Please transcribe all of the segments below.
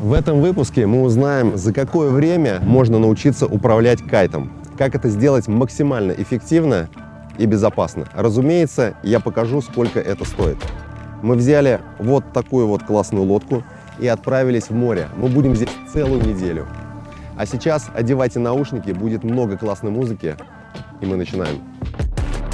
В этом выпуске мы узнаем, за какое время можно научиться управлять кайтом, как это сделать максимально эффективно и безопасно. Разумеется, я покажу, сколько это стоит. Мы взяли вот такую вот классную лодку и отправились в море. Мы будем здесь целую неделю. А сейчас одевайте наушники, будет много классной музыки, и мы начинаем.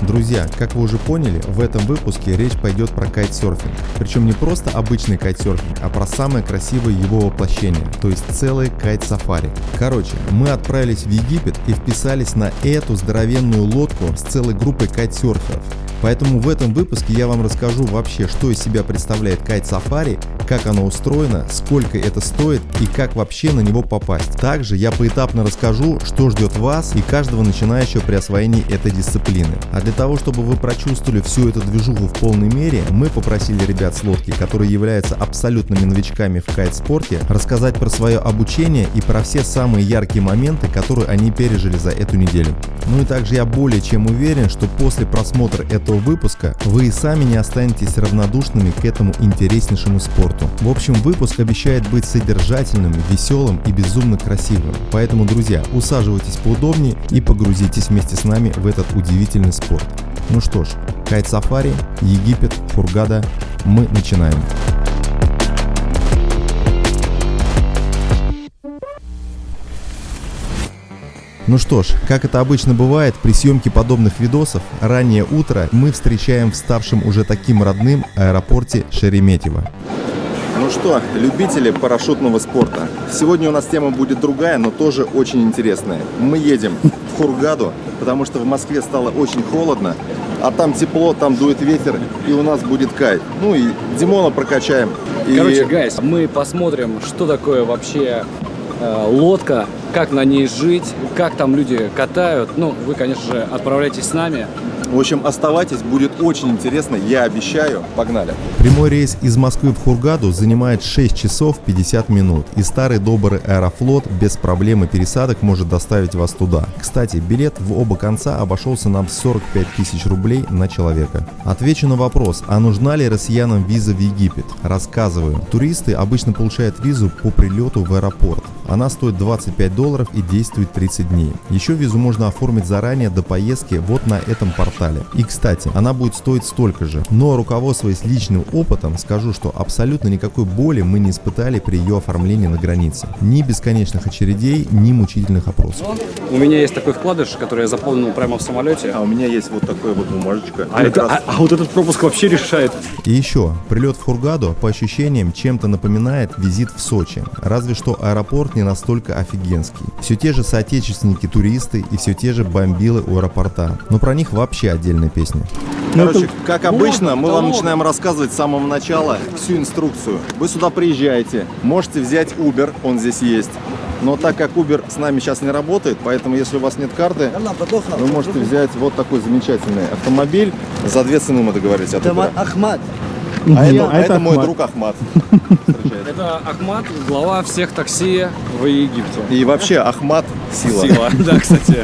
Друзья, как вы уже поняли, в этом выпуске речь пойдет про кайтсерфинг. Причем не просто обычный кайтсерфинг, а про самое красивое его воплощение, то есть целый кайт-сафари. Короче, мы отправились в Египет и вписались на эту здоровенную лодку с целой группой кайтсерферов. Поэтому в этом выпуске я вам расскажу вообще, что из себя представляет кайт-сафари, как оно устроено, сколько это стоит и как вообще на него попасть. Также я поэтапно расскажу, что ждет вас и каждого начинающего при освоении этой дисциплины. А для того, чтобы вы прочувствовали всю эту движуху в полной мере, мы попросили ребят с лодки, которые являются абсолютными новичками в кайт-спорте, рассказать про свое обучение и про все самые яркие моменты, которые они пережили за эту неделю. Ну и также я более чем уверен, что после просмотра этого выпуска вы и сами не останетесь равнодушными к этому интереснейшему спорту. В общем, выпуск обещает быть содержательным, веселым и безумно красивым. Поэтому, друзья, усаживайтесь поудобнее и погрузитесь вместе с нами в этот удивительный спорт. Ну что ж, кайт-сафари, Египет, Хургада, мы начинаем. Ну что ж, как это обычно бывает, при съемке подобных видосов, раннее утро мы встречаем в ставшем уже таким родным аэропорте Шереметьево. Ну что, любители парашютного спорта, сегодня у нас тема будет другая, но тоже очень интересная. Мы едем в Хургаду, потому что в Москве стало очень холодно, а там тепло, там дует ветер, и у нас будет кайт. Ну и Димона прокачаем. Короче, гайс, мы посмотрим, что такое вообще лодка, как на ней жить, как там люди катают. Ну, вы, конечно же, отправляйтесь с нами. В общем, оставайтесь, будет очень интересно, я обещаю. Погнали. Прямой рейс из Москвы в Хургаду занимает 6 часов 50 минут, и старый добрый Аэрофлот без проблем и пересадок может доставить вас туда. Кстати, билет в оба конца обошелся нам в 45 тысяч рублей на человека. Отвечу на вопрос, а нужна ли россиянам виза в Египет? Рассказываю. Туристы обычно получают визу по прилету в аэропорт. Она стоит $25 и действует 30 дней. Еще визу можно оформить заранее до поездки вот на этом портале. И, кстати, она будет стоить столько же. Но, руководствуясь личным опытом, скажу, что абсолютно никакой боли мы не испытали при ее оформлении на границе. Ни бесконечных очередей, ни мучительных опросов. У меня есть такой вкладыш, который я заполнил прямо в самолете. А у меня есть вот такая вот бумажечка. А вот этот пропуск вообще решает. И еще, прилет в Хургаду по ощущениям чем-то напоминает визит в Сочи. Разве что аэропорт не настолько офигенский. Все те же соотечественники-туристы и все те же бомбилы у аэропорта. Но про них вообще отдельная песня. Короче, как обычно, мы вам начинаем рассказывать с самого начала всю инструкцию. Вы сюда приезжаете, можете взять Uber, он здесь есть. Но так как Uber с нами сейчас не работает, поэтому если у вас нет карты, вы можете взять вот такой замечательный автомобиль. За 2 цены мы договорились от Uber. Ахмад. А это мой друг Ахмад. Это Ахмад, глава всех такси в Египте. И вообще Ахмад сила. Сила, да, кстати.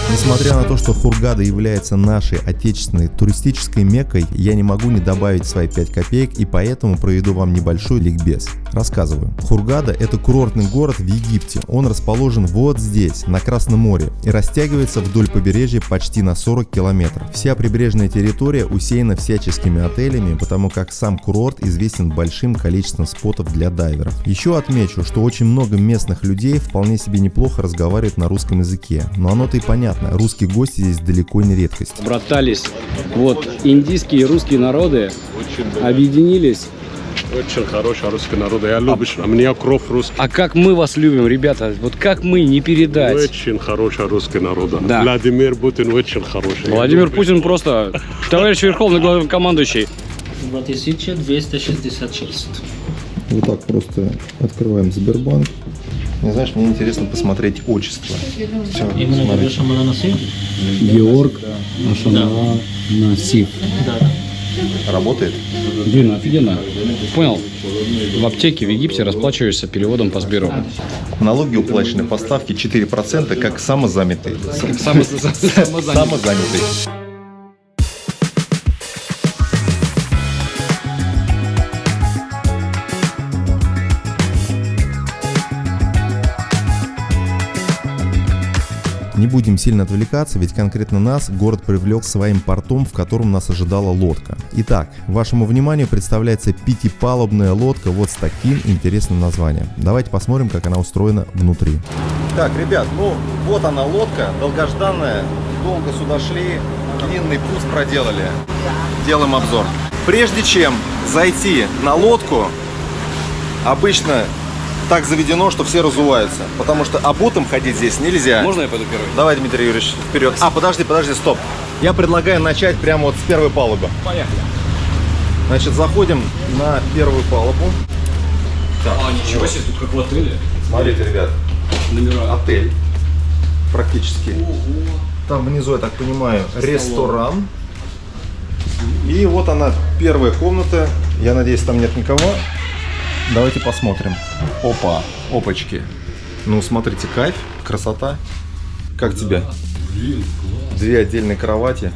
Несмотря на то, что Хургада является нашей отечественной туристической меккой, я не могу не добавить свои 5 копеек, и поэтому проведу вам небольшой ликбез. Рассказываю. Хургада – это курортный город в Египте. Он расположен вот здесь, на Красном море, и растягивается вдоль побережья почти на 40 километров. Вся прибрежная территория усеяна всяческими отелями, потому как сам курорт известен большим количеством спотов для дайверов. Еще отмечу, что очень много местных людей вполне себе неплохо разговаривают на русском языке, но оно-то и понятно. Русские гости здесь далеко не редкость. Братались. Вот, индийские и русские народы объединились. Очень хороший русский народ. Я люблю, у меня кровь русский. А как мы вас любим, ребята. Вот как мы не передать. Очень хороший русский народ. Да. Владимир Путин очень хороший. Владимир Путин просто товарищ верховный главнокомандующий. 2266. Вот так просто открываем Сбербанк. Не знаешь, мне интересно посмотреть отчество. Все, Именно Георг Насиф? Георг Ашамала Насиф. Работает? Блин, офигенно. Понял. В аптеке в Египте расплачиваешься переводом по Сберу. Налоги уплачены по ставке 4%, как самозанятый. Самозанятый. не будем сильно отвлекаться, ведь конкретно нас город привлек своим портом, в котором нас ожидала лодка. Итак, вашему вниманию представляется пятипалубная лодка вот с таким интересным названием. Давайте посмотрим, как она устроена внутри. Так, ребят, ну вот она лодка, долгожданная. Долго сюда шли, длинный путь проделали. Делаем обзор. Прежде чем зайти на лодку, обычно так заведено, что все разуваются. Потому что обутым ходить здесь нельзя. Можно я пойду первый? Давай, Дмитрий Юрьевич, вперед. А, подожди, стоп. Я предлагаю начать прямо вот с первой палубы. Поехали. Значит, заходим на первую палубу. Так, Ничего себе, тут как в отеле. смотрите, ребят, Номера. отель практически. Там внизу, я так понимаю, ресторан. И вот она, первая комната. Я надеюсь, там нет никого. Давайте посмотрим. Опа, опачки. Ну, смотрите, кайф, красота. Как тебе? Блин, класс. Две отдельные кровати.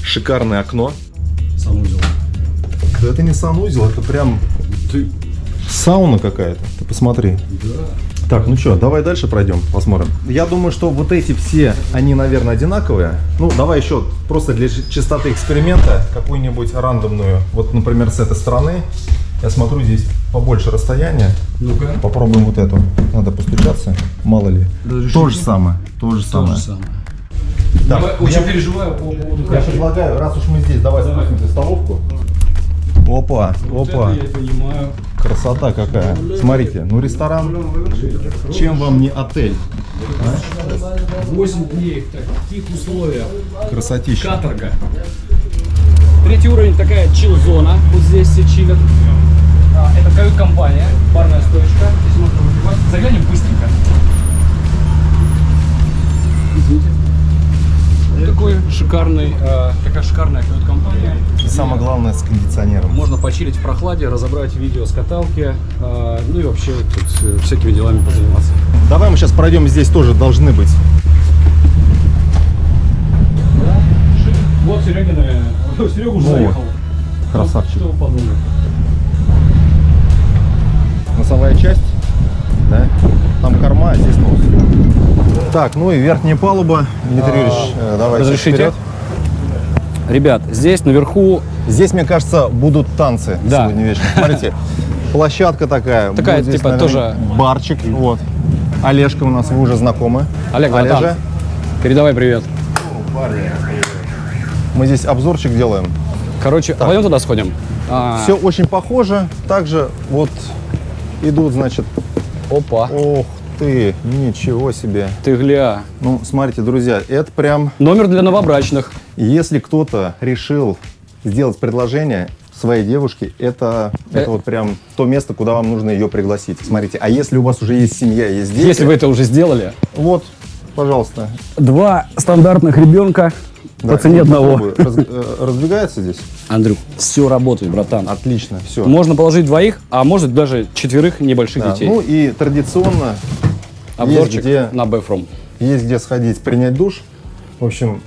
Шикарное окно. Санузел. Да это не санузел, это прям Ты... сауна какая-то. Ты посмотри. Да. Так, ну что, давай дальше пройдем, посмотрим. Я думаю, что вот эти все, они, наверное, одинаковые. Ну, давай еще просто для чистоты эксперимента какую-нибудь рандомную. Вот, например, с этой стороны. Я смотрю, здесь побольше расстояния. Ну-ка. Попробуем вот эту. Надо постучаться, мало ли. То же самое. То же самое. Так, Я очень переживаю по поводу я предлагаю, раз уж мы здесь, давай спустимся в столовку. Опа, опа. Я понимаю. Красота какая. Смотрите, ну ресторан. Чем вам не отель? 8 дней в таких условиях. Красотища. Каторга. Третий уровень такая чил-зона. Вот здесь все чилят. Это кают-компания, барная стоечка. Здесь можно выпивать. Заглянем быстренько. Извините. Такая шикарная кают-компания. И самое главное, с кондиционером. Можно почилить в прохладе, разобрать видео с каталки, ну и вообще тут всякими делами позаниматься. Давай мы сейчас пройдем, здесь тоже должны быть. Вот Серега уже заехал. Красавчик. Что вы подумали? Носовая часть, да? Там корма, а здесь нос. Так, ну и верхняя палуба. Дмитрий Юрьевич, давайте Разрешите? вперед. Ребят, здесь наверху Здесь, мне кажется, будут танцы Да. сегодня вечером. Смотрите, площадка такая. Такая, Будет здесь, типа, наверное, тоже- барчик. Вот. Олежка у нас, вы уже знакомы. Олег, братан, Олежа. передавай привет. Мы здесь обзорчик делаем. Короче, пойдем туда сходим. Все очень похоже. Также вот идут, значит, Опа, ох ты, ничего себе. ты гля. Ну, смотрите, друзья, это прям, Номер для новобрачных. если кто-то решил сделать предложение своей девушке, это вот прям то место, куда вам нужно ее пригласить. Смотрите, а если у вас уже есть семья, есть дети, Если вы это уже сделали. вот, пожалуйста. 2 стандартных ребенка Да, по цене одного. попробуй. Разбегается здесь? Андрюх, все работает, братан. Отлично, все. Можно положить 2, а может даже 4 небольших детей. Ну и традиционно Обзорчик есть где, на Бэфром. есть где сходить, принять душ. В общем,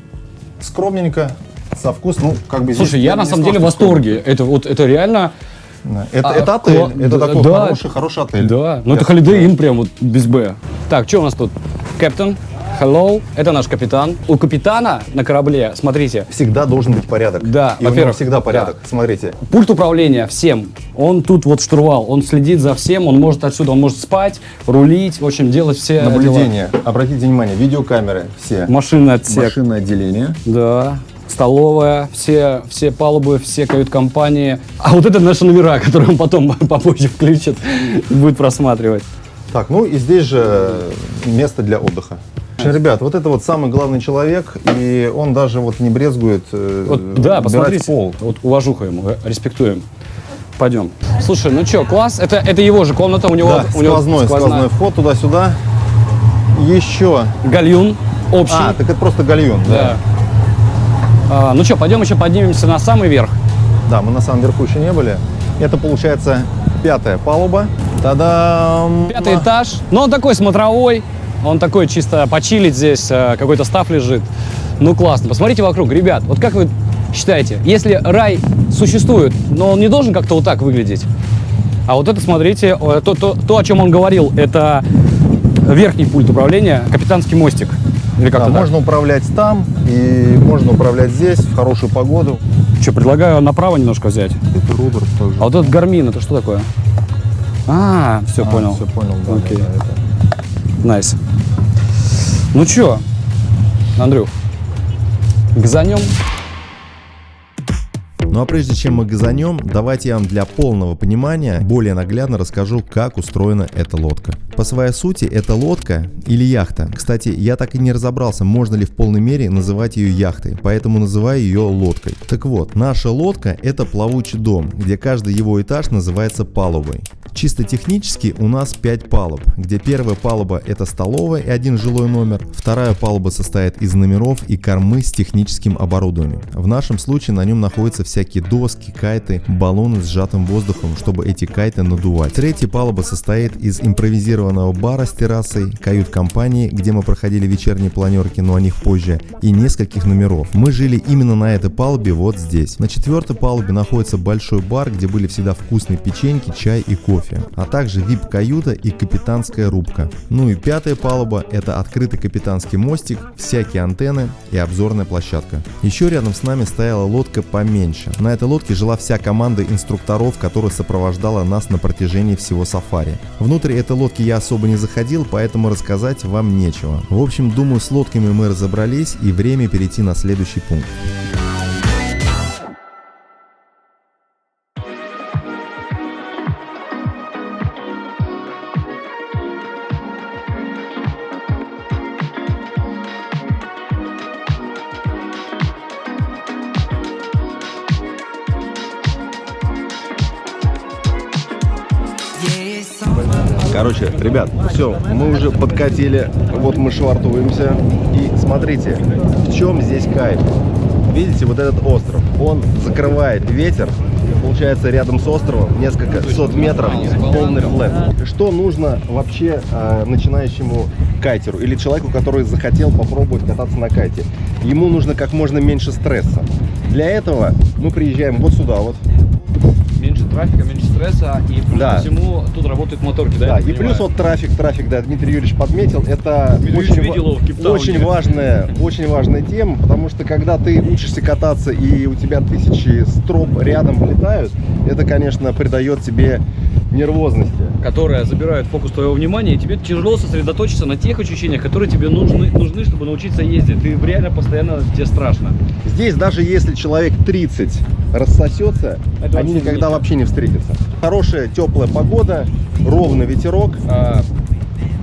скромненько, со вкусом. Ну, как бы Слушай, здесь я на не самом деле в сказал, что восторге. Это реально... скромно. Это отель, это такой да, хороший отель. Да, ну Я это Holiday Inn прям вот без Б. Так, что у нас тут? Капитан, hello, это наш капитан. У капитана на корабле, смотрите, Всегда должен быть порядок. Да, и у него во-первых, всегда порядок. Смотрите. пульт управления всем. Он тут вот штурвал, он следит за всем, он может отсюда, он может спать, рулить, в общем, делать все дела. Наблюдение. Обратите внимание, видеокамеры все. Машинный отсек. Машинное отделение. Да, столовая, все палубы, все кают-компании. А вот это наши номера, которые он потом попозже включит и будет просматривать. Так, ну и здесь же место для отдыха. Ребят, вот это вот самый главный человек, и он даже вот не брезгует Вот, да, убирать посмотрите. пол. Вот уважуха ему, респектуем. Пойдем. Слушай, ну что, класс. Это его же комната, у него, Да, у него сквозной вход туда-сюда. Еще. гальюн общий. А, так это просто гальюн, да. Да. Ну что, пойдем еще поднимемся на самый верх. Да, мы на самом верху еще не были. Это получается 5-я палуба. Та-дам! 5-й этаж. Но он такой смотровой. Он такой чисто почилить здесь, какой-то стаф лежит. Ну классно. Посмотрите вокруг, ребят. Вот как вы считаете, если рай существует, но он не должен как-то вот так выглядеть? А вот это, смотрите, то, о чем он говорил, это верхний пульт управления, капитанский мостик. Или как-то Да, так? можно управлять там и можно управлять здесь в хорошую погоду. Что, предлагаю направо немножко взять. Это рудер тоже. А вот этот Garmin, это что такое? Все, понял. Все понял, да. Окей. Да, это. Найс. Ну чё, Андрюх, газанем? Ну а прежде чем мы газанем, давайте я вам для полного понимания более наглядно расскажу, как устроена эта лодка. По своей сути, это лодка или яхта. Кстати, я так и не разобрался, можно ли в полной мере называть ее яхтой, поэтому называю ее лодкой. Так вот, наша лодка — это плавучий дом, где каждый его этаж называется палубой. Чисто технически у нас 5 палуб, где первая палуба — это столовая и один жилой номер, вторая палуба состоит из номеров и кормы с техническим оборудованием. В нашем случае на нем находятся всякие доски, кайты, баллоны с сжатым воздухом, чтобы эти кайты надувать. Третья палуба состоит из импровизированного бара с террасой, кают-компании, где мы проходили вечерние планерки, но о них позже, и нескольких номеров. Мы жили именно на этой палубе вот здесь. На четвертой палубе находится большой бар, где были всегда вкусные печеньки, чай и кофе, а также VIP-каюта и капитанская рубка. Ну и пятая палуба — это открытый капитанский мостик, всякие антенны и обзорная площадка. Еще рядом с нами стояла лодка поменьше. На этой лодке жила вся команда инструкторов, которая сопровождала нас на протяжении всего сафари. Внутрь этой лодки я особо не заходил, поэтому рассказать вам нечего. В общем, думаю, с лодками мы разобрались, и время перейти на следующий пункт. Короче, ребят, все, мы уже подкатили, вот мы швартуемся. И смотрите, в чем здесь кайф. Видите, вот этот остров, он закрывает ветер. Получается, рядом с островом несколько сот метров полный флэт. Что нужно вообще начинающему кайтеру или человеку, который захотел попробовать кататься на кайте? Ему нужно как можно меньше стресса. Для этого мы приезжаем вот сюда вот. Меньше трафика, меньше стресса, и плюс Да. ко всему тут работают моторки, да? Да, я и понимаю? плюс вот трафик, да, Дмитрий Юрьевич подметил, это Дмитрий Юрьевич видел его в Кейптауне. очень важная тема, потому что когда ты учишься кататься и у тебя тысячи строп рядом летают, это, конечно, придает тебе нервозности. Которые забирают фокус твоего внимания, и тебе тяжело сосредоточиться на тех ощущениях, которые тебе нужны, чтобы научиться ездить. Ты реально постоянно, тебе страшно. Здесь даже если человек 30 рассосется, Это они вообще никогда ничего. вообще не встретятся. Хорошая теплая погода, ровный ветерок.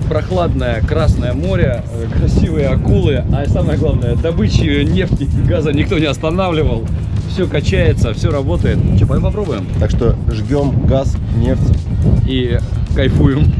Прохладное Красное море, красивые акулы, а самое главное, добычи нефти и газа никто не останавливал. Все качается, все работает. Че, пойдем попробуем? Так что жгем газ, нефть. И кайфуем.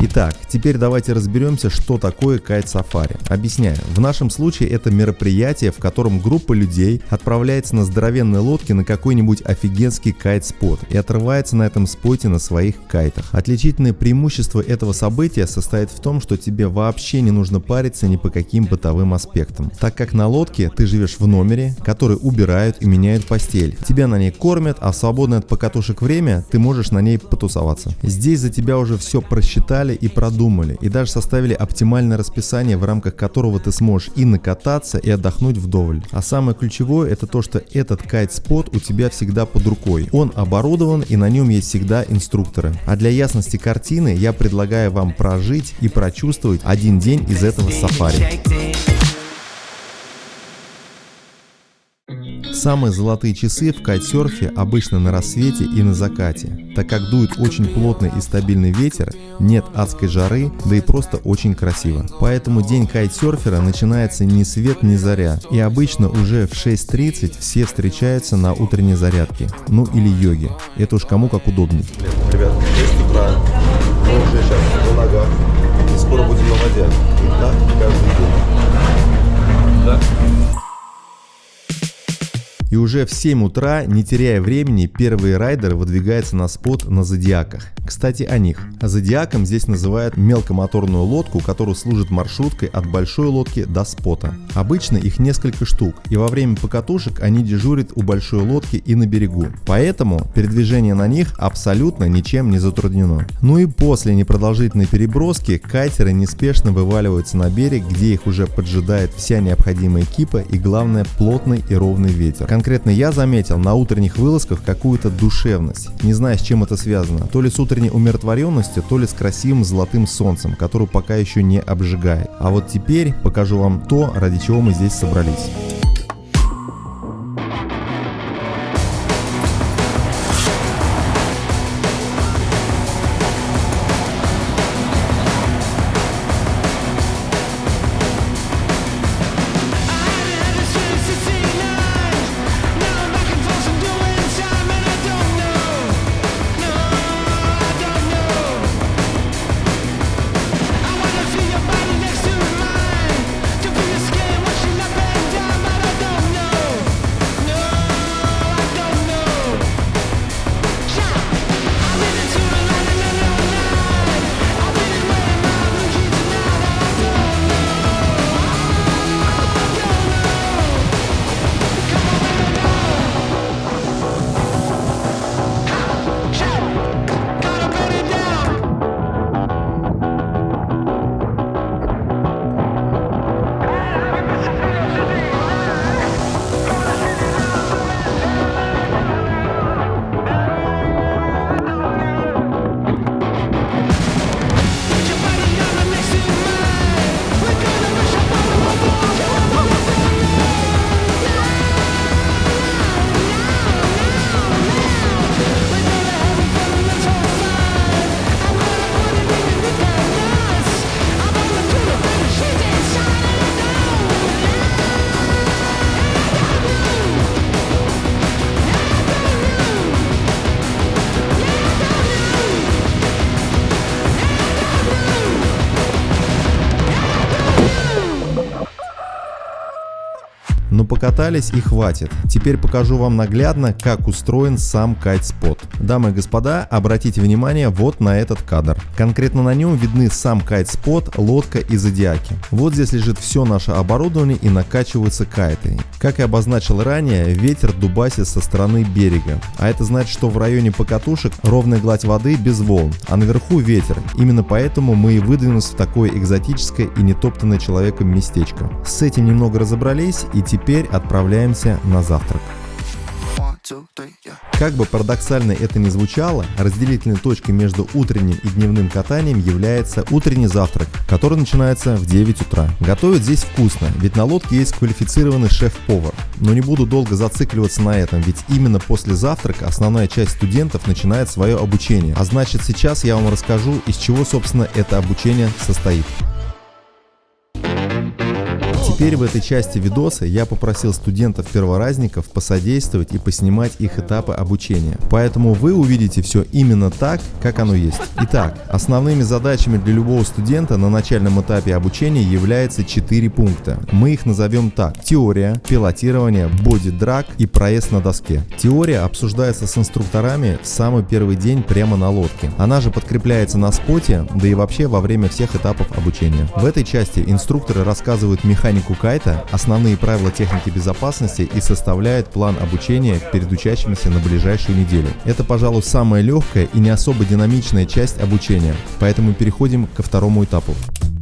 Итак, теперь давайте разберемся, что такое кайт-сафари. Объясняю. В нашем случае это мероприятие, в котором группа людей отправляется на здоровенной лодке на какой-нибудь офигенский кайт-спот и отрывается на этом споте на своих кайтах. Отличительное преимущество этого события состоит в том, что тебе вообще не нужно париться ни по каким бытовым аспектам, так как на лодке ты живешь в номере, который убирают и меняют постель. Тебя на ней кормят, а в свободное от покатушек время ты можешь на ней потусоваться. Здесь за тебя уже все просчитали и продумали, и даже составили оптимальное расписание, в рамках которого ты сможешь и накататься, и отдохнуть вдоволь. А самое ключевое — это то, что этот кайт-спот у тебя всегда под рукой. Он оборудован, и на нем есть всегда инструкторы. А для ясности картины я предлагаю вам прожить и прочувствовать один день из этого сафари. Самые золотые часы в кайтсерфе обычно на рассвете и на закате, так как дует очень плотный и стабильный ветер, нет адской жары, да и просто очень красиво. Поэтому день кайтсерфера начинается ни свет ни заря, и обычно уже в 6:30 все встречаются на утренней зарядке, ну или йоге, это уж кому как удобнее. Ребят, 6 утра, мы уже сейчас на ногах и скоро будем на воде. И так каждый день. Да. И уже в 7 утра, не теряя времени, первый райдер выдвигается на спот на Зодиаках. Кстати, о них. Зодиаком здесь называют мелкомоторную лодку, которая служит маршруткой от большой лодки до спота. Обычно их несколько штук, и во время покатушек они дежурят у большой лодки и на берегу. Поэтому передвижение на них абсолютно ничем не затруднено. Ну и после непродолжительной переброски кайтеры неспешно вываливаются на берег, где их уже поджидает вся необходимая экипа и, главное, плотный и ровный ветер. Конкретно я заметил на утренних вылазках какую-то душевность. Не знаю, с чем это связано. То ли с утренней умиротворенностью, то ли с красивым золотым солнцем, которое пока еще не обжигает. А вот теперь покажу вам то, ради чего мы здесь собрались. Но покатались и хватит. Теперь покажу вам наглядно, как устроен сам кайт-спот. Дамы и господа, обратите внимание вот на этот кадр. Конкретно на нем видны сам кайт-спот, лодка и зодиаки. Вот здесь лежит все наше оборудование и накачиваются кайты. Как и обозначил ранее, ветер дубасит со стороны берега. А это значит, что в районе покатушек ровная гладь воды без волн, а наверху ветер. Именно поэтому мы и выдвинулись в такое экзотическое и нетоптанное человеком местечко. С этим немного разобрались, и теперь отправляемся на завтрак. Как бы парадоксально это ни звучало, разделительной точкой между утренним и дневным катанием является утренний завтрак, который начинается в 9 утра. Готовят здесь вкусно, ведь на лодке есть квалифицированный шеф-повар. Но не буду долго зацикливаться на этом, ведь именно после завтрака основная часть студентов начинает свое обучение. А значит, сейчас я вам расскажу, из чего, собственно, это обучение состоит. Теперь в этой части видоса я попросил студентов-перворазников посодействовать и поснимать их этапы обучения. Поэтому вы увидите все именно так, как оно есть. Итак, основными задачами для любого студента на начальном этапе обучения является 4 пункта. Мы их назовем так: теория, пилотирование, боди-драг и проезд на доске. Теория обсуждается с инструкторами в самый первый день прямо на лодке. Она же подкрепляется на споте, да и вообще во время всех этапов обучения. В этой части инструкторы рассказывают механику кайта, основные правила техники безопасности и составляют план обучения перед учащимися на ближайшую неделю. Это, пожалуй, самая легкая и не особо динамичная часть обучения, поэтому переходим ко второму этапу.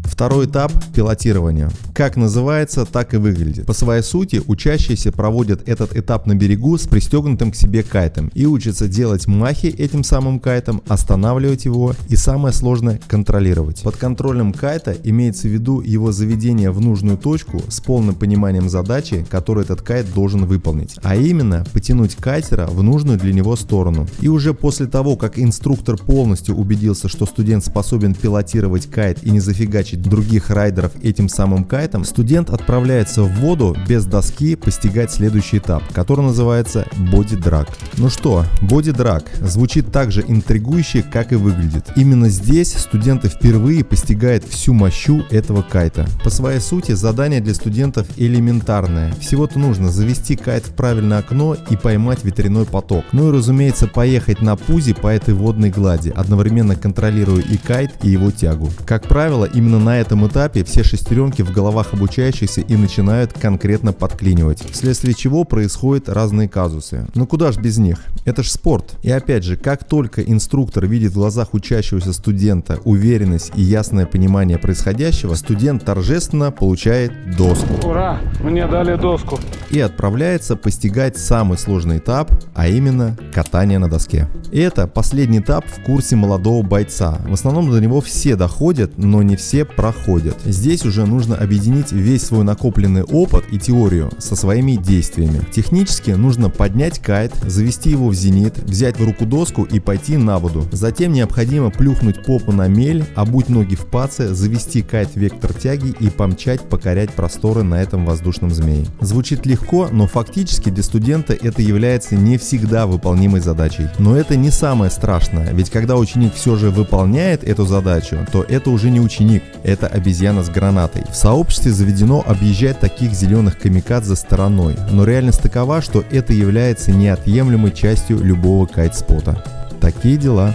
Второй этап – пилотирование. Как называется, так и выглядит. По своей сути, учащиеся проводят этот этап на берегу с пристегнутым к себе кайтом и учатся делать махи этим самым кайтом, останавливать его и, самое сложное, контролировать. Под контролем кайта имеется в виду его заведение в нужную точку с полным пониманием задачи, которую этот кайт должен выполнить, а именно потянуть кайтера в нужную для него сторону. И уже после того, как инструктор полностью убедился, что студент способен пилотировать кайт и не зафигачить других райдеров этим самым кайтом, студент отправляется в воду без доски постигать следующий этап, который называется боди-драг. Ну что, боди-драг звучит так же интригующе, как и выглядит. Именно здесь студенты впервые постигают всю мощу этого кайта. По своей сути, задание для студентов элементарное. Всего-то нужно завести кайт в правильное окно и поймать ветряной поток. Ну и разумеется, поехать на пузе по этой водной глади, одновременно контролируя и кайт, и его тягу. Как правило, именно на этом этапе все шестеренки в головах обучающихся и начинают конкретно подклинивать, вследствие чего происходят разные казусы. Но куда ж без них? Это ж спорт. И опять же, как только инструктор видит в глазах учащегося студента уверенность и ясное понимание происходящего, студент торжественно получает доску. Ура! Мне дали доску. И отправляется постигать самый сложный этап, а именно катание на доске. И это последний этап в курсе молодого бойца. В основном до него все доходят, но не все проходят. Здесь уже нужно объединить весь свой накопленный опыт и теорию со своими действиями. Технически нужно поднять кайт, завести его в зенит, взять в руку доску и пойти на воду. Затем необходимо плюхнуть попу на мель, обуть ноги в паце, завести кайт в вектор тяги и помчать покорять просторы на этом воздушном змее. Звучит легко, но фактически для студента это является не всегда выполнимой задачей. Но это не самое страшное, ведь когда ученик все же выполняет эту задачу, то это уже не ученик, это обезьяна с гранатой. В сообществе заведено объезжать таких зеленых камикадзе стороной, но реальность такова, что это является неотъемлемой частью любого кайт-спота. Такие дела.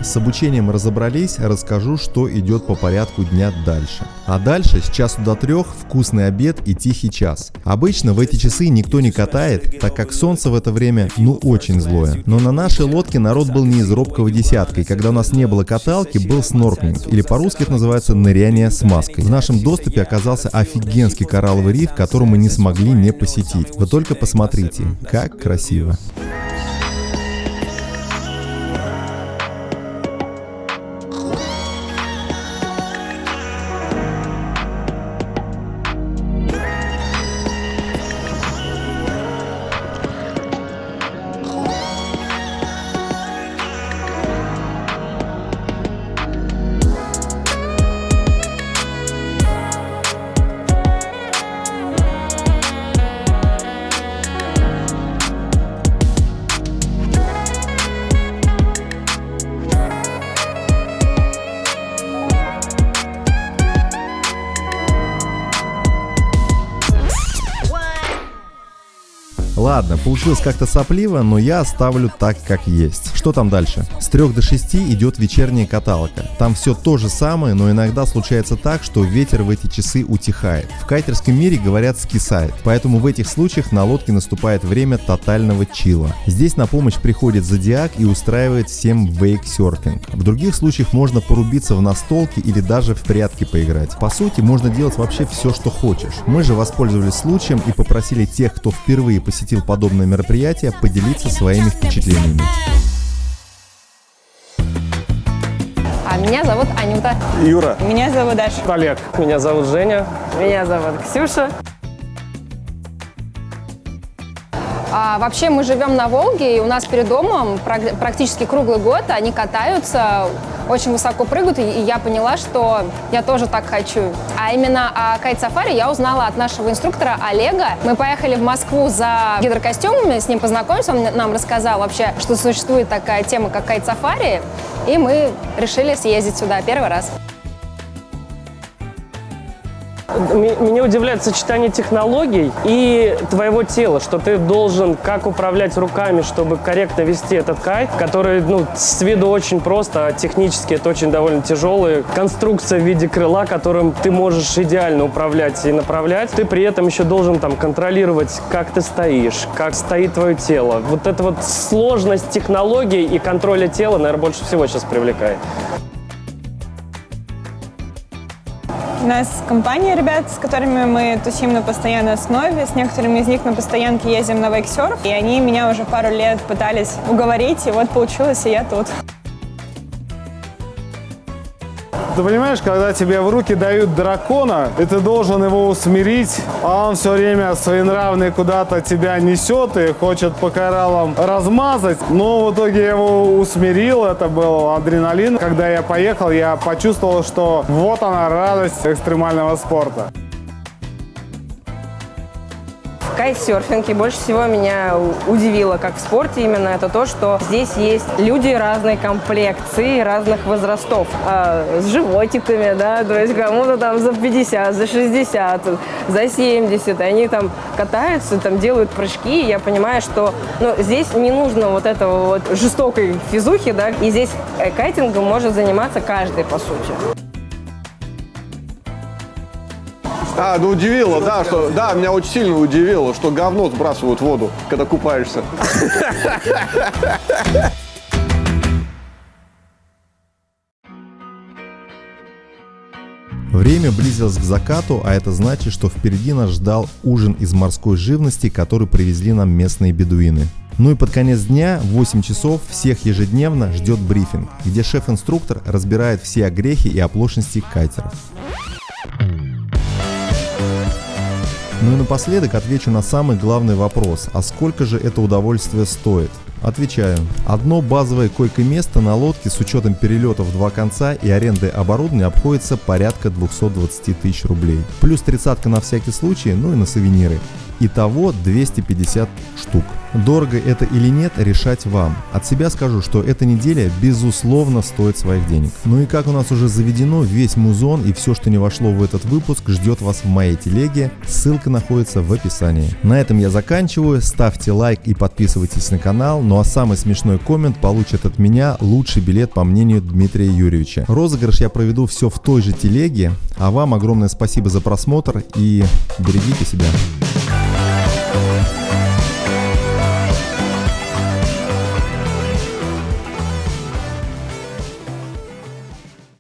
С обучением разобрались, расскажу, что идет по порядку дня дальше. А дальше с часу до 3 вкусный обед и тихий час. Обычно в эти часы никто не катает, так как солнце в это время очень злое. Но на нашей лодке народ был не из робкого десятка, и когда у нас не было каталки, был снорклинг, или по-русски это называется ныряние с маской. В нашем доступе оказался офигенский коралловый риф, который мы не смогли не посетить. Вы только посмотрите, как красиво. Ладно, получилось как-то сопливо, но я оставлю так, как есть. Что там дальше? С 3 до 6 идет вечерняя каталка. Там все то же самое, но иногда случается так, что ветер в эти часы утихает. В кайтерском мире, говорят, скисает. Поэтому в этих случаях на лодке наступает время тотального чила. Здесь на помощь приходит Зодиак и устраивает всем вейк-серфинг. В других случаях можно порубиться в настолки или даже в прятки поиграть. По сути, можно делать вообще все, что хочешь. Мы же воспользовались случаем и попросили тех, кто впервые посетил подобное мероприятие, поделиться своими впечатлениями. Меня зовут Анюта. Юра. Меня зовут Даша. Олег. Меня зовут Женя. Меня зовут Ксюша. Вообще мы живем на Волге, и у нас перед домом практически круглый год они катаются, очень высоко прыгают, и я поняла, что я тоже так хочу. А именно о кайт-сафари я узнала от нашего инструктора Олега. Мы поехали в Москву за гидрокостюмами, с ним познакомился, он нам рассказал вообще, что существует такая тема, как кайт-сафари, и мы решили съездить сюда первый раз. Меня удивляет сочетание технологий и твоего тела, что ты должен как управлять руками, чтобы корректно вести этот кайт, который, с виду очень просто, а технически это очень довольно тяжелая конструкция в виде крыла, которым ты можешь идеально управлять и направлять. Ты при этом еще должен контролировать, как ты стоишь, как стоит твое тело. Вот эта вот сложность технологий и контроля тела, наверное, больше всего сейчас привлекает. У нас компания ребят, с которыми мы тусим на постоянной основе. С некоторыми из них на постоянке ездим на вейксерф. И они меня уже пару лет пытались уговорить, и вот получилось, и я тут. Ты понимаешь, когда тебе в руки дают дракона, и ты должен его усмирить, а он все время своенравный куда-то тебя несет и хочет по кораллам размазать. Но в итоге я его усмирил, это был адреналин. Когда я поехал, я почувствовал, что вот она радость экстремального спорта. В кайтсерфинге больше всего меня удивило, как в спорте именно, это то, что здесь есть люди разной комплекции, разных возрастов, с животиками, да, то есть кому-то там за 50, за 60, за 70, и они там катаются, там делают прыжки, и я понимаю, что здесь не нужно вот этого вот жестокой физухи, да, и здесь кайтингом может заниматься каждый, по сути. Удивило, да, меня очень сильно удивило, что говно сбрасывают в воду, когда купаешься. Время близилось к закату, а это значит, что впереди нас ждал ужин из морской живности, который привезли нам местные бедуины. Ну и под конец дня, в 8 часов, всех ежедневно ждет брифинг, где шеф-инструктор разбирает все огрехи и оплошности кайтеров. Ну и напоследок отвечу на самый главный вопрос, а сколько же это удовольствие стоит? Отвечаю. Одно базовое койко-место на лодке с учетом перелетов в 2 конца и аренды оборудования обходится порядка 220 тысяч рублей. Плюс 30-ка на всякий случай, ну и на сувениры. Итого 250 штук. Дорого это или нет, решать вам. От себя скажу, что эта неделя безусловно стоит своих денег. Ну и как у нас уже заведено, весь музон и все, что не вошло в этот выпуск, ждет вас в моей телеге. Ссылка находится в описании. На этом я заканчиваю. Ставьте лайк и подписывайтесь на канал. Ну а самый смешной коммент получит от меня лучший билет по мнению Дмитрия Юрьевича. Розыгрыш я проведу все в той же телеге. А вам огромное спасибо за просмотр и берегите себя.